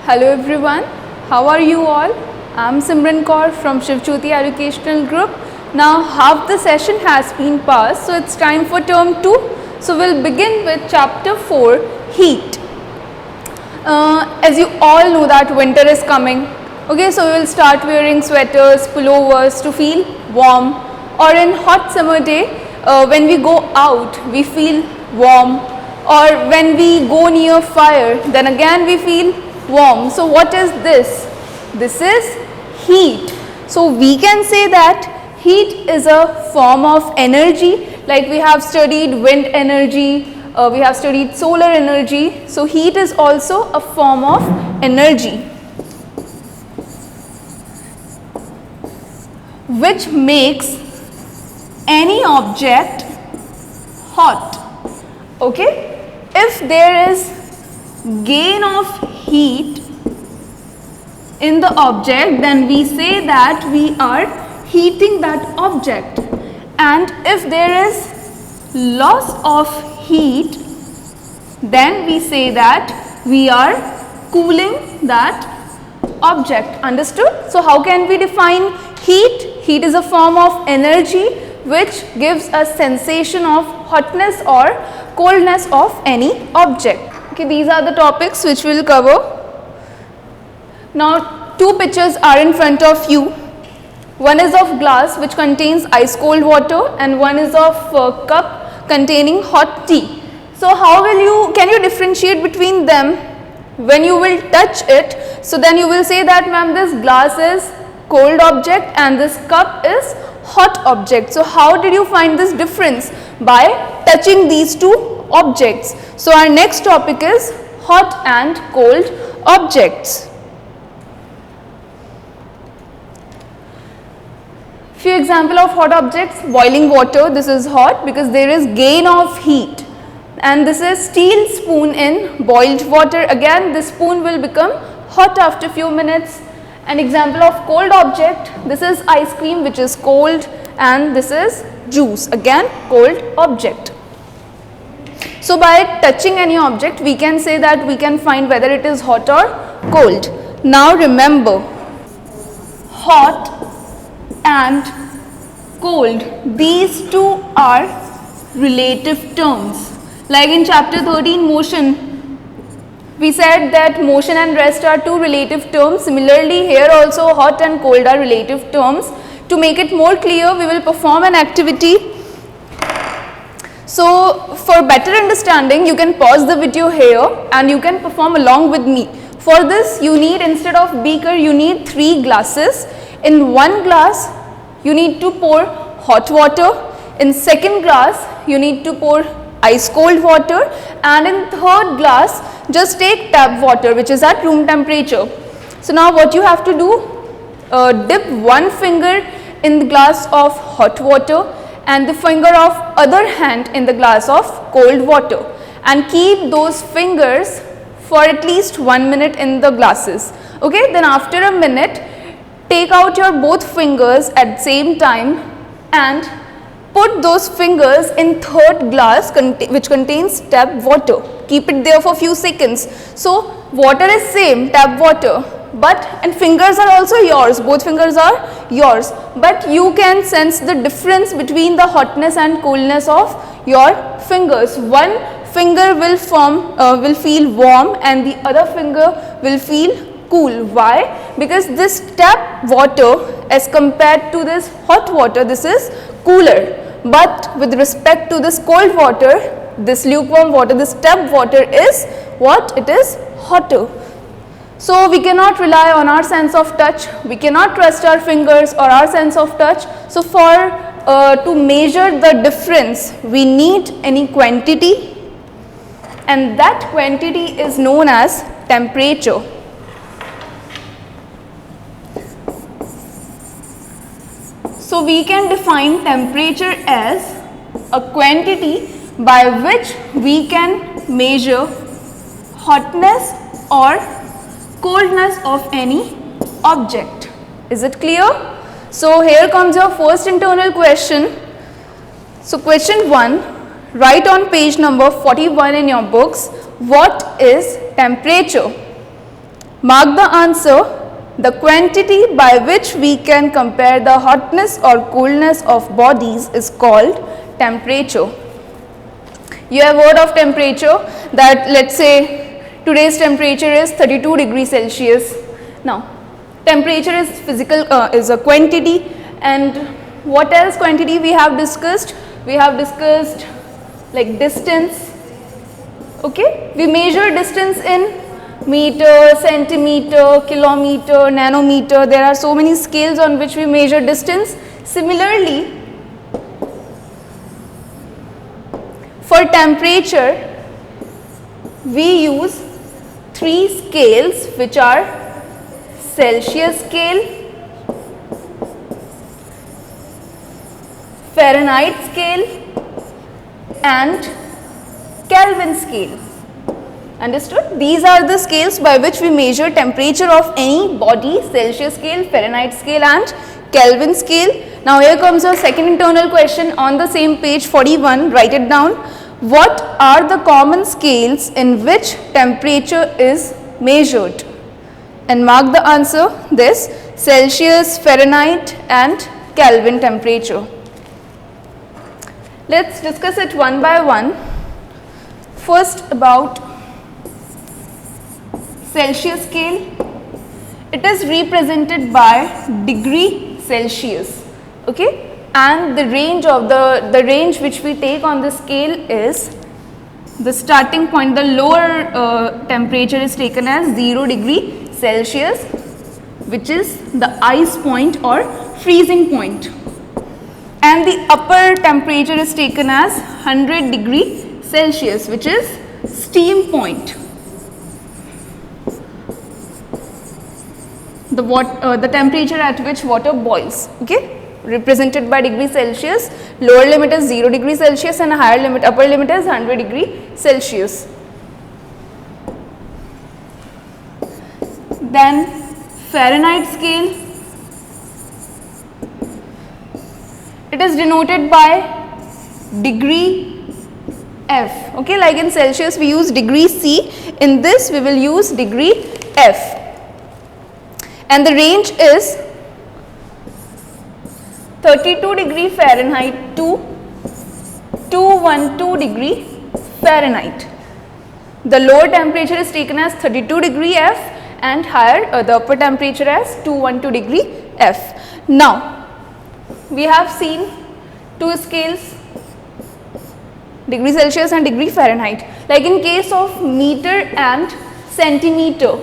Hello everyone, how are you all? I am Simran Kaur from Shivjyoti Educational Group. Now half the session has been passed, so it's time for term 2. So we'll begin with chapter 4, heat. As you all know that winter is coming. Okay, so we will start wearing sweaters, pullovers to feel warm, or in hot summer day when we go out we feel warm, or when we go near fire then again we feel warm. So what is this? This is heat. So we can say that heat is a form of energy, like we have studied wind energy, we have studied solar energy. So heat is also a form of energy which makes any object hot. Okay, if there is gain of heat in the object, then we say that we are heating that object, and if there is loss of heat, then we say that we are cooling that object. Understood? So how can we define heat? Heat is a form of energy which gives a sensation of hotness or coldness of any object. Okay, these are the topics which we will cover. Now two pictures are in front of you. One is of glass which contains ice cold water, and one is of cup containing hot tea. So how can you differentiate between them? When you will touch it, so then you will say that ma'am, this glass is cold object and this cup is hot object. So how did you find this difference? By touching these two objects. So our next topic is hot and cold objects. Few example of hot objects: boiling water, this is hot because there is gain of heat, and this is steel spoon in boiled water. Again this spoon will become hot after few minutes. An example of cold object, this is ice cream which is cold, and this is juice, again cold object. So by touching any object we can say that we can find whether it is hot or cold. Now remember, hot and cold, these two are relative terms. Like in chapter 13 motion, we said that motion and rest are two relative terms. Similarly here also hot and cold are relative terms. To make it more clear, we will perform an activity. So for better understanding, you can pause the video here and you can perform along with me. For this you need, instead of beaker, you need 3 glasses. In one glass you need to pour hot water. In second glass you need to pour ice cold water, and in third glass just take tap water which is at room temperature. So now what you have to do, dip one finger in the glass of hot water and the finger of other hand in the glass of cold water, and keep those fingers for at least 1 minute in the glasses. Okay, then after a minute take out your both fingers at the same time and put those fingers in third glass which contains tap water. Keep it there for few seconds. So water is same, tap water, and fingers are also yours, both fingers are yours, but you can sense the difference between the hotness and coldness of your fingers. One finger will feel warm and the other finger will feel cool. Why? Because this tap water as compared to this hot water, this is cooler, but with respect to this cold water, this lukewarm water, this tap water is what? It is hotter. So we cannot rely on our sense of touch, we cannot trust our fingers or our sense of touch. So to measure the difference we need any quantity, and that quantity is known as temperature. So we can define temperature as a quantity by which we can measure hotness or coldness of any object. Is it clear? So here comes your first internal question. So question 1, write on page number 41 in your books, what is temperature? Mark the answer. The quantity by which we can compare the hotness or coolness of bodies is called temperature. You have heard of temperature, that let's say today's temperature is 32 degrees Celsius. Now temperature is physical, is a quantity. And what else quantity we have discussed? We have discussed like distance. Okay, we measure distance in meter, centimeter, kilometer, nanometer. There are so many scales on which we measure distance. Similarly, for temperature we use 3 scales, which are Celsius scale, Fahrenheit scale and Kelvin scale. Understood? These are the scales by which we measure temperature of any body: Celsius scale, Fahrenheit scale and Kelvin scale. Now here comes our second internal question on the same page 41. Write it down. What are the common scales in which temperature is measured? And mark the answer. This: Celsius, Fahrenheit and Kelvin temperature. Let's discuss it one by one. First, about Celsius scale. It is represented by degree Celsius. Okay, and the range of the range which we take on the scale is the starting point. The lower temperature is taken as 0 degree Celsius, which is the ice point or freezing point, and the upper temperature is taken as 100 degree Celsius, which is steam point. The temperature at which water boils, okay, represented by degree Celsius. Lower limit is 0 degree Celsius and higher limit, upper limit is 100 degree Celsius. Then Fahrenheit scale. It is denoted by degree F. Okay, like in Celsius we use degree C. In this we will use degree F. And the range is 32 degree Fahrenheit to 212 degree Fahrenheit. The lower temperature is taken as 32 degree F and higher the upper temperature as 212 degree F. Now we have seen 2 scales, degree Celsius and degree Fahrenheit. Like in case of meter and centimeter,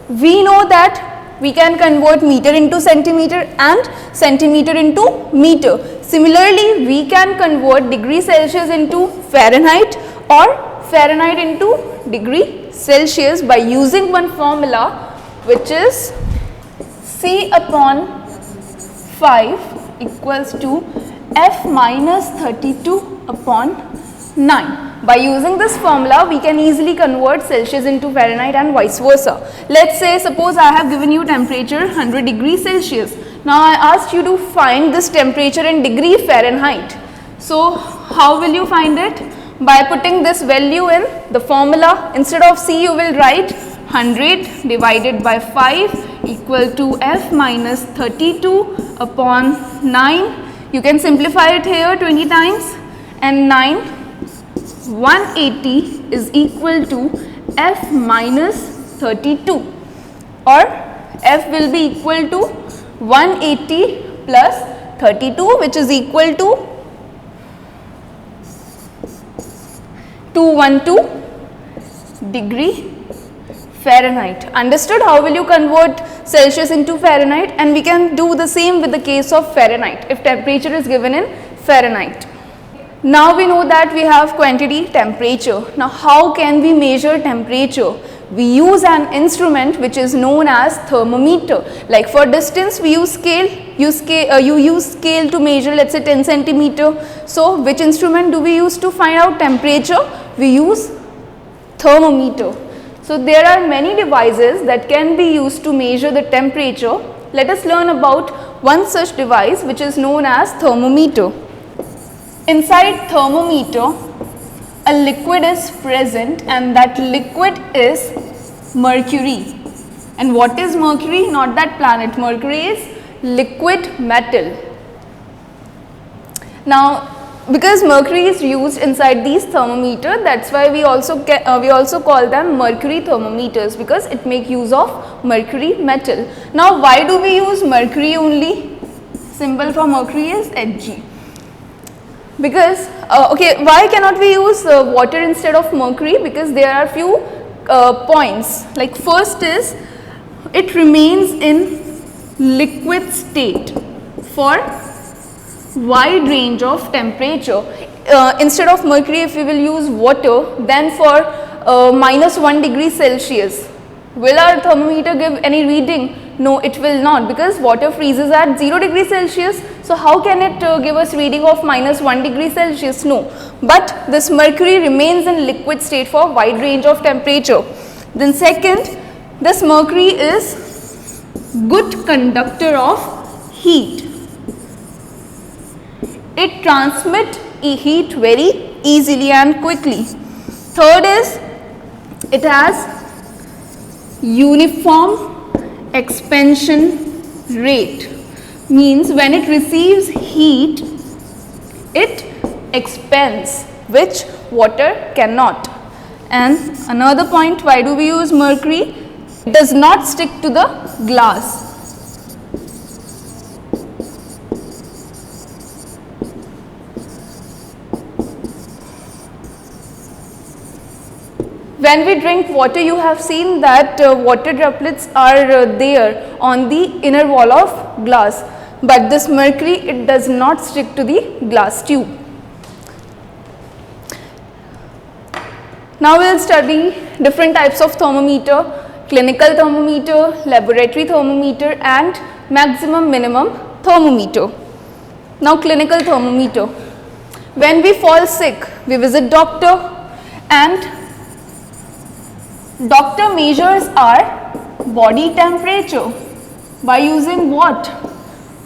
we know that we can convert meter into centimeter and centimeter into meter. Similarly, we can convert degree Celsius into Fahrenheit or Fahrenheit into degree Celsius by using one formula, which is C upon 5 equals to F minus 32 upon 9. By using this formula, we can easily convert Celsius into Fahrenheit and vice versa. Let's say, suppose I have given you temperature 100 degrees Celsius. Now I asked you to find this temperature in degree Fahrenheit. So how will you find it? By putting this value in the formula. Instead of C, you will write 100 divided by 5 equal to F minus 32 upon 9. You can simplify it here 20 times, and 9 180 is equal to F minus 32, or F will be equal to 180 plus 32, which is equal to 212 degree Fahrenheit. Understood? How will you convert Celsius into Fahrenheit? And we can do the same with the case of Fahrenheit if temperature is given in Fahrenheit. Now we know that we have quantity temperature. Now how can we measure temperature? We use an instrument which is known as thermometer. Like for distance we use scale. You use scale to measure, let's say 10 centimeter. So which instrument do we use to find out temperature? We use thermometer. So there are many devices that can be used to measure the temperature. Let us learn about one such device, which is known as thermometer. Inside thermometer, a liquid is present, and that liquid is mercury. And what is mercury? Not that planet. Mercury is liquid metal. Now, because mercury is used inside these thermometers, that's why we also call them mercury thermometers, because it make use of mercury metal. Now, why do we use mercury only? Symbol for mercury is Hg. Because okay, why cannot we use water instead of mercury? Because there are few points. Like first is, it remains in liquid state for wide range of temperature. Instead of mercury, if we will use water, then for -1 degree Celsius, will our thermometer give any reading? No, it will not, because water freezes at 0 degree Celsius. So how can it give us reading of -1 degree Celsius? No. But this mercury remains in liquid state for wide range of temperature. Then second, this mercury is good conductor of heat. It transmits heat very easily and quickly. Third is, it has uniform expansion rate. Means when it receives heat, it expands, which water cannot. And another point, why do we use mercury? It does not stick to the glass. When we drink water, you have seen that water droplets are there on the inner wall of glass, but this mercury, it does not stick to the glass tube. Now we will study different types of thermometer: clinical thermometer, laboratory thermometer, and maximum minimum thermometer. Now clinical thermometer. When we fall sick, we visit doctor, and doctor measures our body temperature by using what?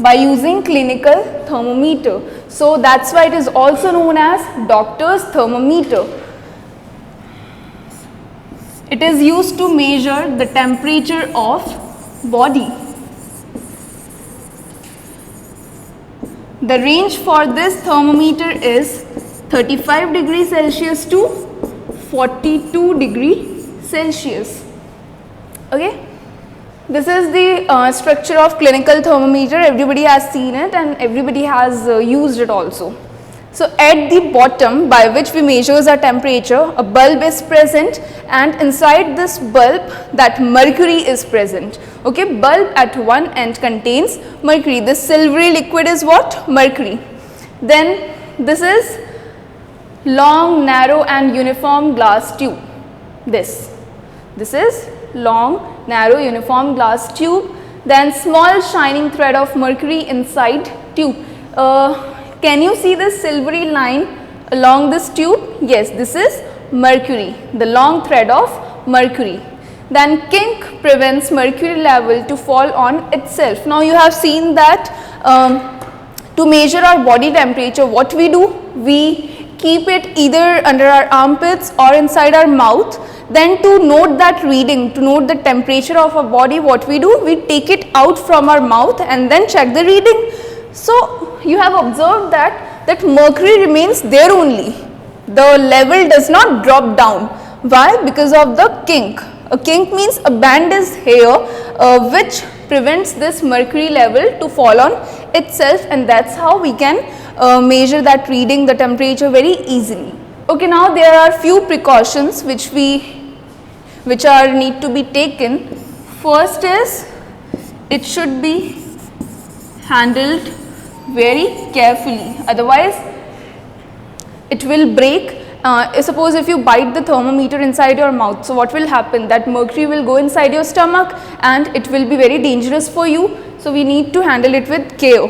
By using clinical thermometer. So that's why it is also known as doctor's thermometer. It is used to measure the temperature of body. The range for this thermometer is 35 degrees Celsius to 42 degrees Celsius. Okay, this is the structure of clinical thermometer. Everybody has seen it and everybody has used it also. So at the bottom, by which we measure our temperature, a bulb is present, and inside this bulb that mercury is present. Okay, bulb at one end contains mercury. This silvery liquid is what? Mercury. Then this is long, narrow and uniform glass tube. This is long, narrow, uniform glass tube. Then small shining thread of mercury inside tube. Can you see this silvery line along this tube? Yes, this is mercury, the long thread of mercury. Then kink prevents mercury level to fall on itself. Now you have seen that to measure our body temperature, what we do? We keep it either under our armpits or inside our mouth. Then to note that reading, to note the temperature of our body, what we do? We take it out from our mouth and then check the reading. So you have observed that mercury remains there only. The level does not drop down. Why? Because of the kink. A kink means a band is here which prevents this mercury level to fall on itself, and that's how we can measure that reading, the temperature, very easily. Okay, now there are few precautions which need to be taken. First is, it should be handled very carefully, otherwise it will break. Suppose if you bite the thermometer inside your mouth, so what will happen? That mercury will go inside your stomach and it will be very dangerous for you. So we need to handle it with care.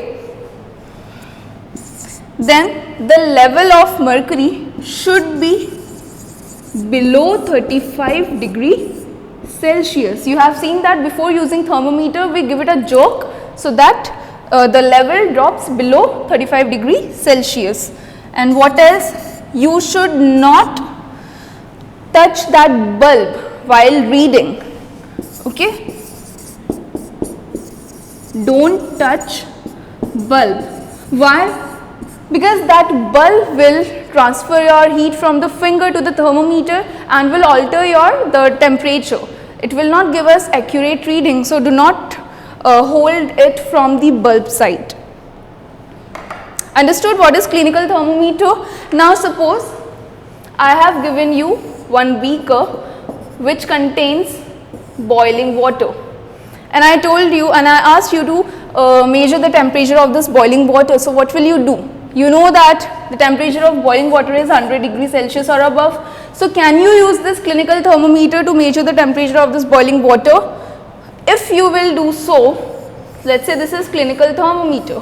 Then the level of mercury should be below 35 degrees Celsius. You have seen that before using thermometer, we give it a jerk so that the level drops below 35 degrees Celsius. And what else? You should not touch that bulb while reading. Okay, don't touch bulb. Why? Because that bulb will transfer your heat from the finger to the thermometer and will alter the temperature. It will not give us accurate reading, so do not hold it from the bulb side. Understood what is clinical thermometer? Now suppose I have given you one beaker which contains boiling water, and I told you and I asked you to measure the temperature of this boiling water. So what will you do? You know that the temperature of boiling water is 100 degrees Celsius or above. So can you use this clinical thermometer to measure the temperature of this boiling water? If you will do so, let's say this is clinical thermometer.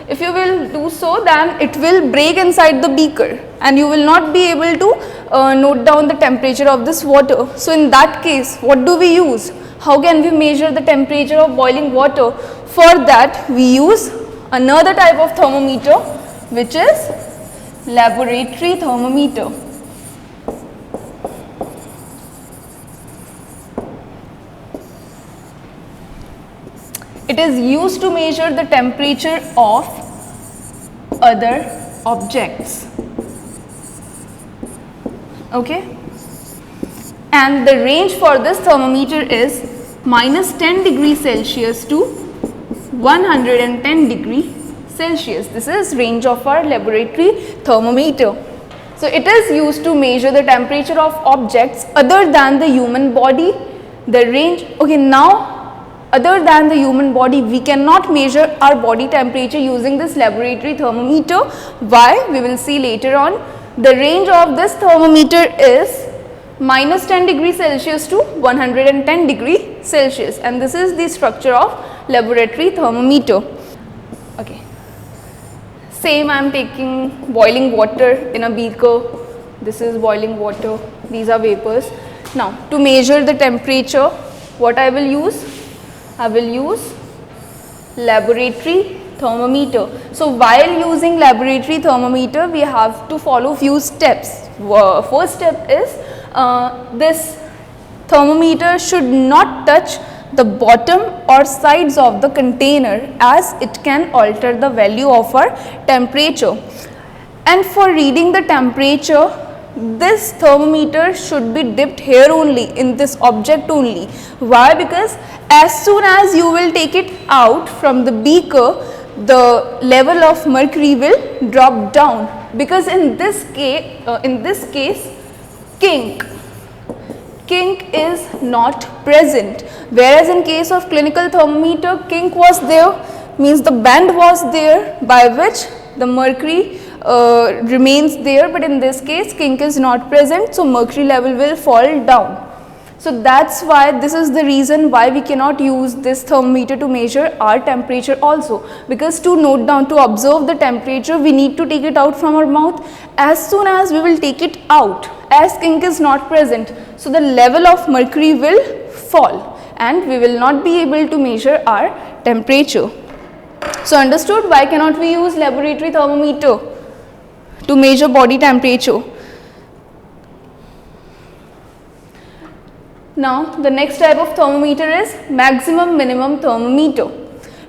If you will do so, then it will break inside the beaker and you will not be able to note down the temperature of this water. So in that case, what do we use? How can we measure the temperature of boiling water? For that, we use another type of thermometer, which is laboratory thermometer. It is used to measure the temperature of other objects. Okay? And the range for this thermometer is -10 degrees Celsius to 110 degrees Celsius. This is range of our laboratory thermometer. So it is used to measure the temperature of objects other than the human body. The range, okay, now other than the human body, we cannot measure our body temperature using this laboratory thermometer. Why? We will see later on. The range of this thermometer is -10 degrees Celsius to 110 degrees Celsius, and this is the structure of laboratory thermometer. Okay. Same, I am taking boiling water in a beaker. This is boiling water. These are vapors. Now, to measure the temperature, what I will use? I will use laboratory thermometer. So while using laboratory thermometer, we have to follow few steps. First step is this thermometer should not touch the bottom or sides of the container, as it can alter the value of our temperature. And for reading the temperature, this thermometer should be dipped here only, in this object only. Why? Because as soon as you will take it out from the beaker, the level of mercury will drop down, because in this case kink is not present, whereas in case of clinical thermometer, kink was there, means the band was there by which the mercury remains there, but in this case kink is not present, so mercury level will fall down. So that's why, this is the reason why we cannot use this thermometer to measure our temperature also, because to note down, to observe the temperature, we need to take it out from our mouth. As soon as we will take it out, as kink is not present, so the level of mercury will fall and we will not be able to measure our temperature. So understood why cannot we use laboratory thermometer to measure body temperature. Now the next type of thermometer is maximum minimum thermometer.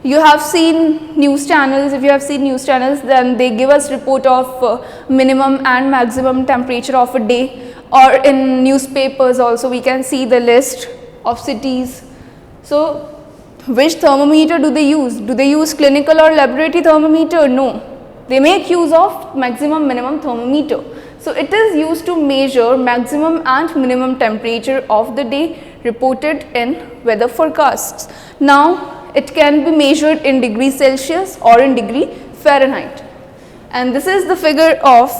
You have seen news channels, if you have seen news channels, then they give us report of minimum and maximum temperature of a day, or in newspapers also we can see the list of cities. So which thermometer do they use? Do they use clinical or laboratory thermometer? No, they make use of maximum minimum thermometer. So it is used to measure maximum and minimum temperature of the day reported in weather forecasts. Now it can be measured in degrees Celsius or in degree Fahrenheit. And this is the figure of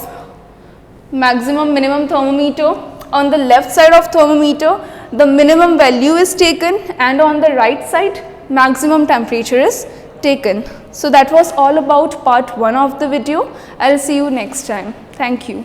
maximum minimum thermometer. On the left side of thermometer, the minimum value is taken, and on the right side, maximum temperature is taken. So that was all about part 1 of the video. I will see you next time. Thank you.